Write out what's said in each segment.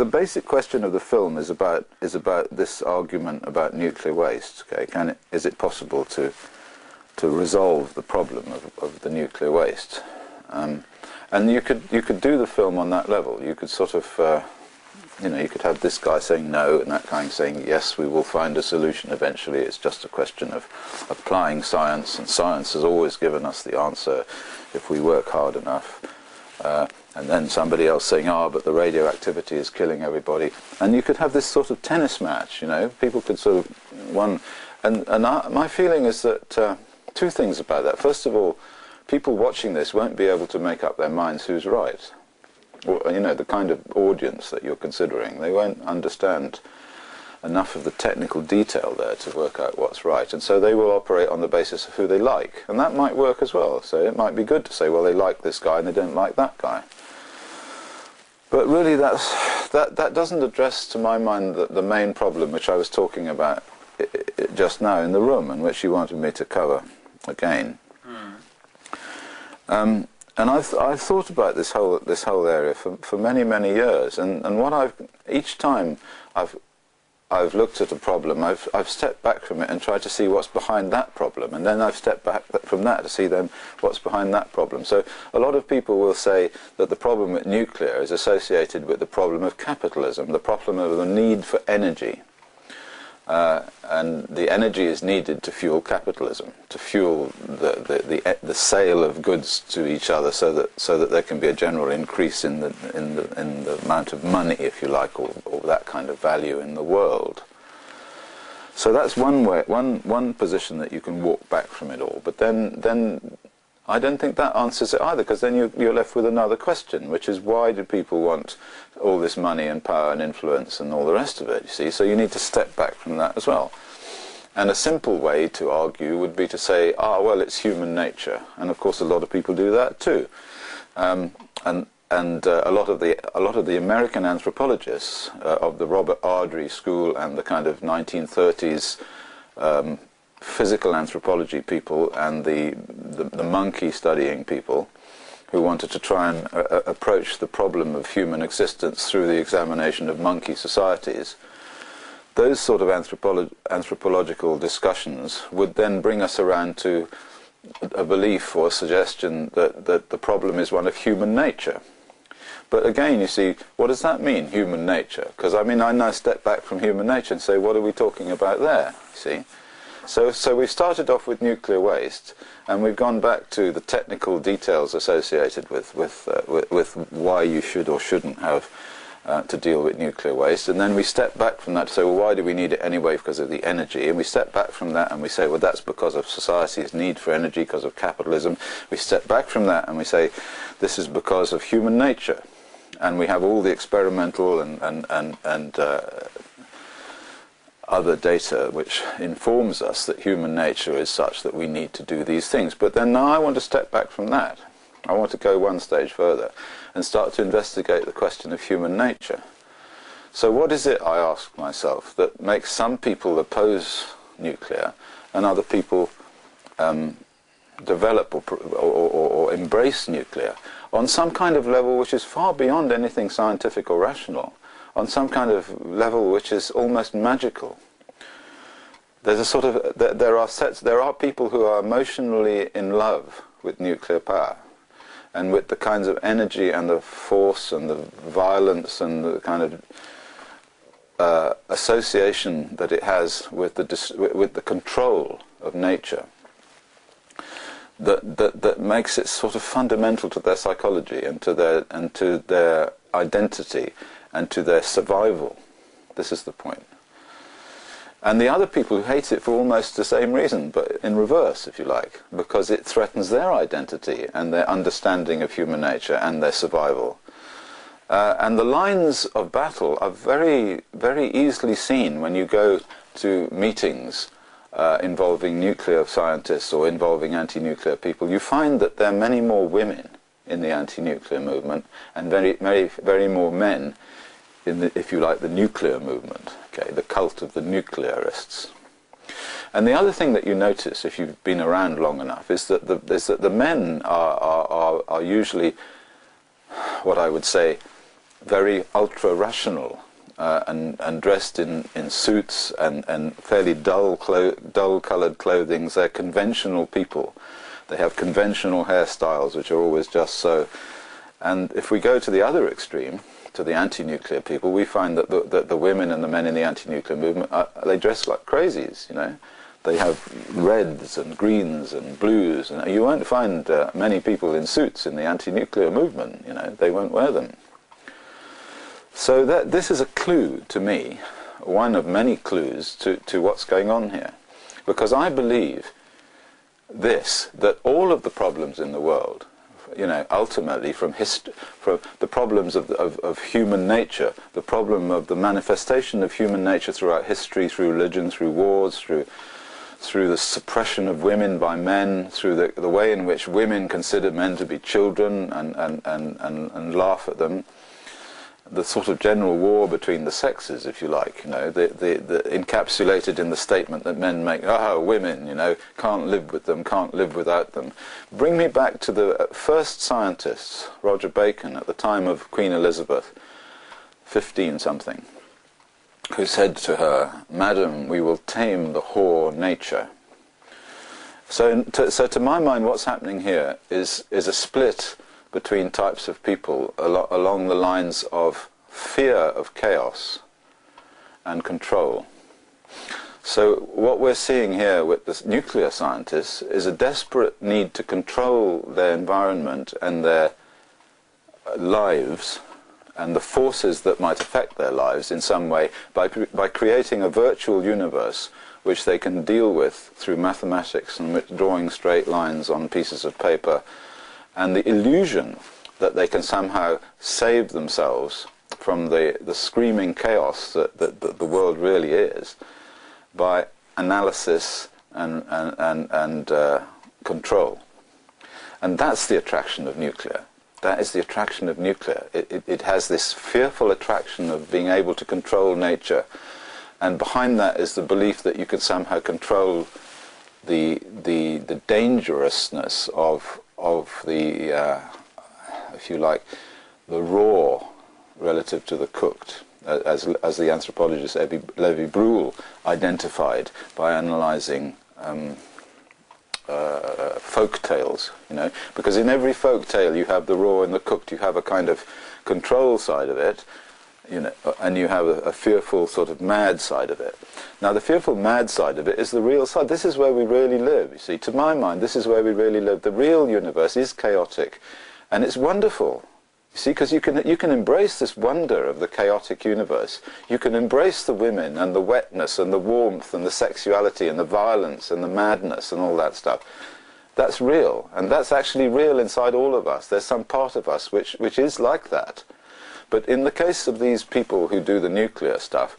the basic question of the film is about this argument about nuclear waste. Okay, is it possible to resolve the problem of the nuclear waste? And you could do the film on that level. You could sort of you could have this guy saying no and that guy saying yes, we will find a solution eventually. It's just a question of applying science, and science has always given us the answer if we work hard enough. And then somebody else saying, but the radioactivity is killing everybody. And you could have this sort of tennis match, people could sort of my feeling is that two things about that. First of all, people watching this won't be able to make up their minds who's right. Or, the kind of audience that you're considering, they won't understand enough of the technical detail there to work out what's right, and so they will operate on the basis of who they like, and that might work as well. So it might be good to say, well, they like this guy and they don't like that guy. But really that doesn't address, to my mind, the main problem which I was talking about just now in the room, and which you wanted me to cover again. And I've thought about this whole area for many years, and each time I've looked at a problem, I've stepped back from it and tried to see what's behind that problem, and then I've stepped back from that to see then what's behind that problem. So a lot of people will say that the problem with nuclear is associated with the problem of capitalism, the problem of the need for energy. And the energy is needed to fuel capitalism, to fuel the sale of goods to each other, so that there can be a general increase in the amount of money, if you like, or that kind of value in the world. So that's one position that you can walk back from it all. But then I don't think that answers it either, because then you're left with another question, which is, why do people want all this money and power and influence and all the rest of it, you see? So you need to step back from that as well. And a simple way to argue would be to say, well, it's human nature. And of course a lot of people do that too. And a lot of the American anthropologists of the Robert Ardrey school and the kind of 1930s physical anthropology people and the monkey studying people who wanted to try and approach the problem of human existence through the examination of monkey societies, those sort of anthropological discussions would then bring us around to a belief or a suggestion that the problem is one of human nature. But again, you see, what does that mean, human nature? Because I now step back from human nature and say, what are we talking about there, you see? So we've started off with nuclear waste, and we've gone back to the technical details associated with why you should or shouldn't have to deal with nuclear waste, and then we step back from that to say, well, why do we need it anyway? Because of the energy. And we step back from that and we say, well, that's because of society's need for energy, because of capitalism. We step back from that and we say, this is because of human nature. And we have all the experimental and other data which informs us that human nature is such that we need to do these things. But then now I want to step back from that. I want to go one stage further and start to investigate the question of human nature. So what is it, I ask myself, that makes some people oppose nuclear and other people develop or embrace nuclear on some kind of level which is far beyond anything scientific or rational, on some kind of level which is almost magical? There's a sort of there are people who are emotionally in love with nuclear power and with the kinds of energy and the force and the violence and the kind of association that it has with the control of nature that makes it sort of fundamental to their psychology and to their identity and to their survival. This is the point. And the other people who hate it for almost the same reason, but in reverse, if you like, because it threatens their identity and their understanding of human nature and their survival. And the lines of battle are very, very easily seen when you go to meetings involving nuclear scientists or involving anti-nuclear people. You find that there are many more women in the anti-nuclear movement and very more men in the, if you like, the nuclear movement, okay, the cult of the nuclearists. And the other thing that you notice, if you've been around long enough, is that the men are usually what I would say very ultra-rational, and dressed in suits and fairly dull-coloured clothing. They're conventional people. They have conventional hairstyles, which are always just so. And if we go to the other extreme, to the anti-nuclear people, we find that the women and the men in the anti-nuclear movement, they dress like crazies, you know. They have reds and greens and blues, and you won't find many people in suits in the anti-nuclear movement, you know. They won't wear them. So this is a clue to me, one of many clues to what's going on here. Because I believe that all of the problems in the world, you know, ultimately from the problems of human nature, the problem of the manifestation of human nature throughout history, through religion, through wars, through the suppression of women by men, through the way in which women consider men to be children and laugh at them, the sort of general war between the sexes, if you like, you know, the encapsulated in the statement that men make, women, you know, can't live with them, can't live without them. Bring me back to the first scientists, Roger Bacon, at the time of Queen Elizabeth, 15-something, who said to her, "Madam, we will tame the whore nature." So to my mind, what's happening here is a split between types of people along the lines of fear of chaos and control. So what we're seeing here with the nuclear scientists is a desperate need to control their environment and their lives and the forces that might affect their lives in some way by creating a virtual universe which they can deal with through mathematics and drawing straight lines on pieces of paper, and the illusion that they can somehow save themselves from the screaming chaos that the world really is by analysis and control. And that's the attraction of nuclear. That is the attraction of nuclear. It has this fearful attraction of being able to control nature, and behind that is the belief that you can somehow control the dangerousness of the, if you like, the raw relative to the cooked, as the anthropologist Lévi-Brühl identified by analysing folk tales, you know, because in every folk tale you have the raw and the cooked. You have a kind of control side of it, you know, and you have a fearful sort of mad side of it. Now the fearful mad side of it is the real side. This is where we really live, you see. To my mind, this is where we really live. The real universe is chaotic, and it's wonderful. You see, because you can embrace this wonder of the chaotic universe. You can embrace the women and the wetness and the warmth and the sexuality and the violence and the madness and all that stuff. That's real, and that's actually real inside all of us. There's some part of us which is like that. But in the case of these people who do the nuclear stuff,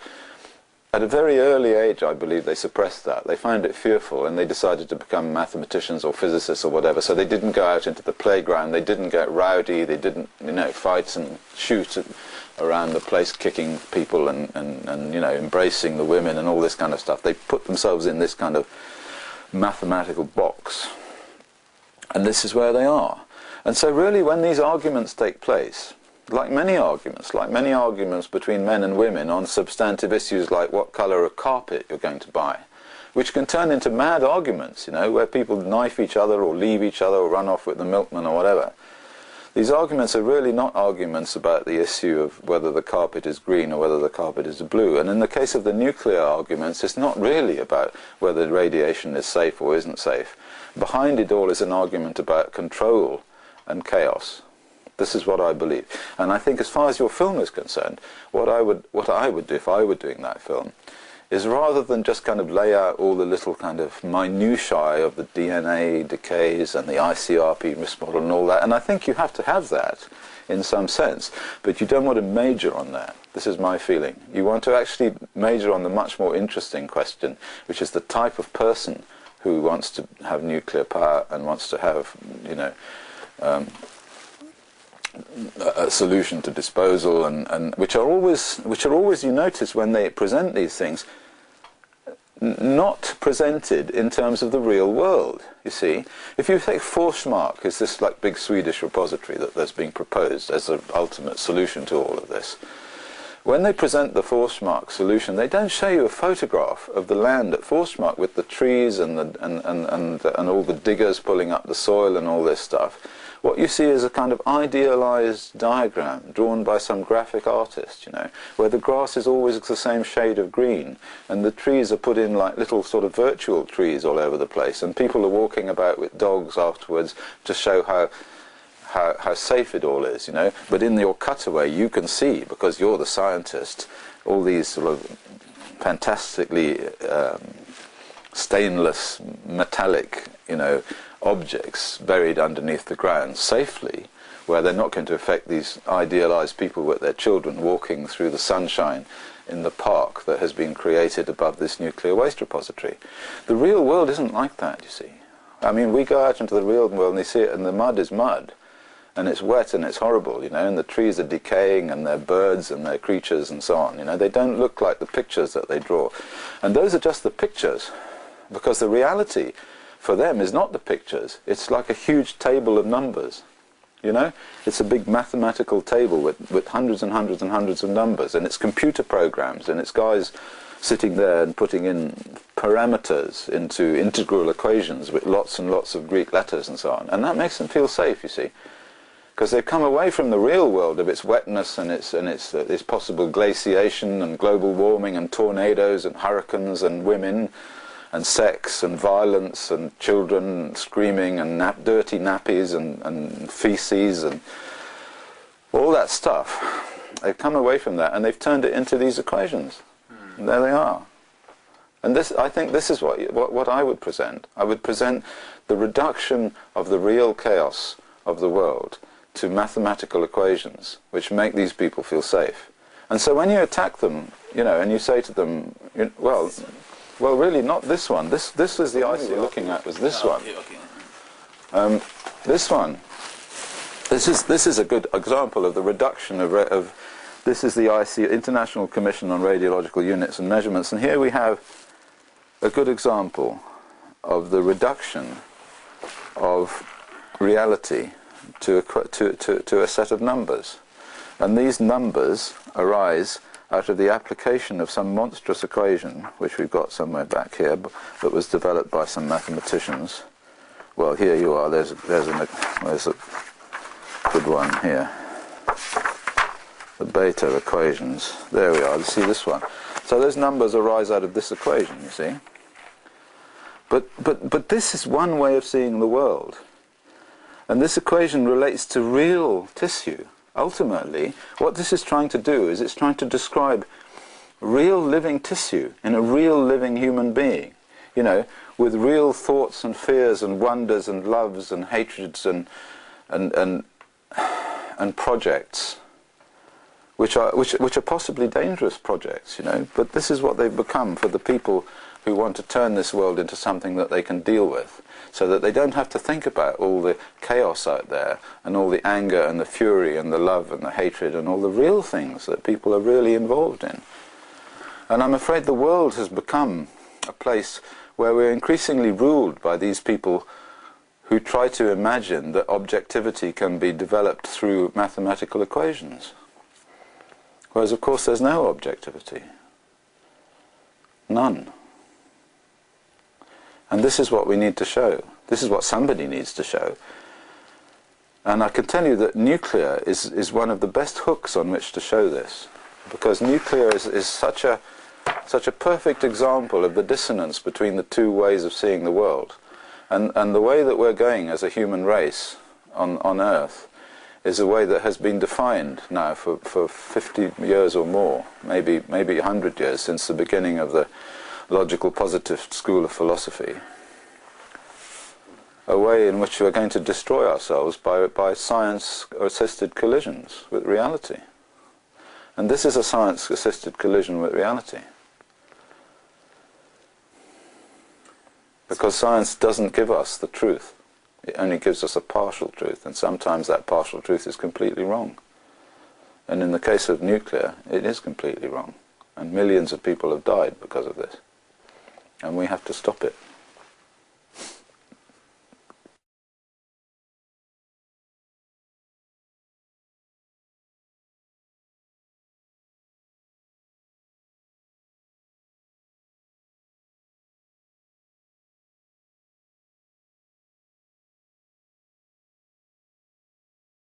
at a very early age, I believe, they suppressed that. They found it fearful, and they decided to become mathematicians or physicists or whatever. So they didn't go out into the playground. They didn't get rowdy. They didn't, you know, fight and shoot around the place, kicking people and you know, embracing the women and all this kind of stuff. They put themselves in this kind of mathematical box, and this is where they are. And so really, when these arguments take place, like many arguments between men and women on substantive issues like what colour of carpet you're going to buy, which can turn into mad arguments, you know, where people knife each other or leave each other or run off with the milkman or whatever. These arguments are really not arguments about the issue of whether the carpet is green or whether the carpet is blue. And in the case of the nuclear arguments, it's not really about whether radiation is safe or isn't safe. Behind it all is an argument about control and chaos. This is what I believe. And I think as far as your film is concerned, what I would do if I were doing that film is, rather than just kind of lay out all the little kind of minutiae of the DNA decays and the ICRP risk model and all that, and I think you have to have that in some sense, but you don't want to major on that. This is my feeling. You want to actually major on the much more interesting question, which is the type of person who wants to have nuclear power and wants to have, you know, a solution to disposal, and which are always, you notice when they present these things, not presented in terms of the real world, you see. If you take Forsmark, is this like big Swedish repository that's being proposed as the ultimate solution to all of this. When they present the Forsmark solution, they don't show you a photograph of the land at Forsmark with the trees and all the diggers pulling up the soil and all this stuff. What you see is a kind of idealized diagram drawn by some graphic artist, you know, where the grass is always the same shade of green and the trees are put in like little sort of virtual trees all over the place, and people are walking about with dogs afterwards to show how safe it all is, you know. But in your cutaway you can see, because you're the scientist, all these sort of fantastically stainless metallic, you know, objects buried underneath the ground safely, where they're not going to affect these idealized people with their children walking through the sunshine in the park that has been created above this nuclear waste repository. The real world isn't like that, you see. I mean, we go out into the real world and they see it, and the mud is mud, and it's wet and it's horrible, you know, and the trees are decaying and they're birds and they're creatures and so on, you know. They don't look like the pictures that they draw. And those are just the pictures, because the reality for them is not the pictures. It's like a huge table of numbers, you know. It's a big mathematical table with hundreds and hundreds and hundreds of numbers, and it's computer programs, and it's guys sitting there and putting in parameters into integral equations with lots and lots of Greek letters and so on. And that makes them feel safe, you see, because they've come away from the real world of its wetness and its possible glaciation and global warming and tornadoes and hurricanes and women and sex and violence and children screaming and dirty nappies and feces and all that stuff. They've come away from that and they've turned it into these equations. And there they are. And this, I think this is what I would present. I would present the reduction of the real chaos of the world to mathematical equations which make these people feel safe. And so when you attack them, you know, and you say to them, well, really, not this one. This is the ice you're looking at. Was this one? This one. This is a good example of the reduction of. This is the IC, International Commission on Radiological Units and Measurements, and here we have a good example of the reduction of reality to a set of numbers, and these numbers arise out of the application of some monstrous equation, which we've got somewhere back here, that was developed by some mathematicians. Well, here you are. There's a good one here. The beta equations. There we are. You see this one. So those numbers arise out of this equation, you see. But this is one way of seeing the world, and this equation relates to real tissue. Ultimately, what this is trying to do is it's trying to describe real living tissue in a real living human being, you know, with real thoughts and fears and wonders and loves and hatreds and projects, which are possibly dangerous projects, you know. But this is what they've become for the people who want to turn this world into something that they can deal with, so that they don't have to think about all the chaos out there and all the anger and the fury and the love and the hatred and all the real things that people are really involved in. And I'm afraid the world has become a place where we're increasingly ruled by these people who try to imagine that objectivity can be developed through mathematical equations. Whereas, of course, there's no objectivity. None. And this is what we need to show. This is what somebody needs to show. And I can tell you that nuclear is one of the best hooks on which to show this, because nuclear is such a perfect example of the dissonance between the two ways of seeing the world. And the way that we're going as a human race on Earth is a way that has been defined now for 50 years or more, maybe 100 years, since the beginning of the logical positive school of philosophy. A way in which we're going to destroy ourselves by science-assisted collisions with reality. And this is a science-assisted collision with reality. Because science doesn't give us the truth. It only gives us a partial truth, and sometimes that partial truth is completely wrong. And in the case of nuclear, it is completely wrong. And millions of people have died because of this. and we have to stop it.